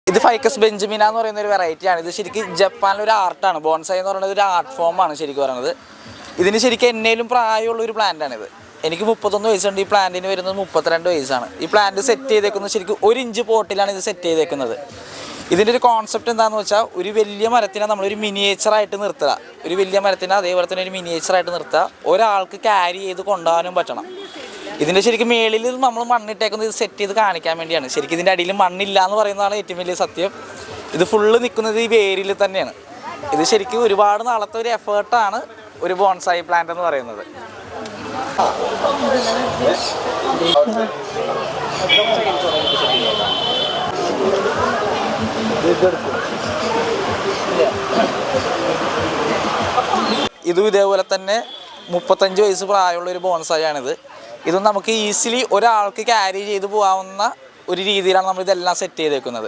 ഇത് ഫൈക്കസ് ബെഞ്ചമിന എന്ന് പറയുന്ന ഒരു വെറൈറ്റിയാണ്. ഇത് ശരിക്കും ജപ്പാനിലൊരു ആർട്ടാണ്. ബോൺസായി എന്ന് പറയുന്നത് ഒരു ആർട്ട് ഫോമാണ് ശരിക്കും പറയുന്നത്. ഇതിന് ശരിക്കും എന്നേലും പ്രായമുള്ള ഒരു പ്ലാന്റാണിത്. എനിക്ക് 31 വയസ്സുണ്ട്. ഈ പ്ലാന്റിന് വരുന്നത് 32 വയസ്സാണ്. ഈ പ്ലാന്റ് സെറ്റ് ചെയ്തേക്കുന്നത് ശരിക്കും 1 ഇഞ്ച് പോട്ടിലാണ് ഇത് സെറ്റ് ചെയ്തേക്കുന്നത്. ഇതിൻ്റെ ഒരു കോൺസെപ്റ്റ് എന്താണെന്ന് വെച്ചാൽ, ഒരു വലിയ മരത്തിനെ നമ്മളൊരു മിനിയേച്ചറായിട്ട് നിർത്തുക. ഒരു വലിയ മരത്തിനെ അതേപോലെ തന്നെ ഒരു മിനിയേച്ചറായിട്ട് നിർത്തുക. ഒരാൾക്ക് ക്യാരി ചെയ്ത് കൊണ്ടുപോകാനും പറ്റണം. ഇതിൻ്റെ ശരിക്കും മേളിൽ നമ്മൾ മണ്ണിട്ടേക്കുന്നത് ഇത് സെറ്റ് ചെയ്ത് കാണിക്കാൻ വേണ്ടിയാണ്. ശരിക്കും ഇതിൻ്റെ അടിയിൽ മണ്ണില്ല എന്ന് പറയുന്നതാണ് ഏറ്റവും വലിയ സത്യം. ഇത് ഫുള്ള് നിൽക്കുന്നത് ഈ വേരിൽ തന്നെയാണ്. ഇത് ശരിക്കും ഒരുപാട് നാളത്തെ ഒരു എഫേർട്ടാണ് ഒരു ബോൺസായി പ്ലാന്റ് എന്ന് പറയുന്നത്. ഇതും ഇതേപോലെ തന്നെ 35 വയസ്സ് പ്രായമുള്ള ഒരു ബോൺസായാണിത്. ഇതും നമുക്ക് ഈസിലി ഒരാൾക്ക് ക്യാരി ചെയ്ത് പോകാവുന്ന ഒരു രീതിയിലാണ് നമ്മൾ ഇതെല്ലാം സെറ്റ് ചെയ്തേക്കുന്നത്.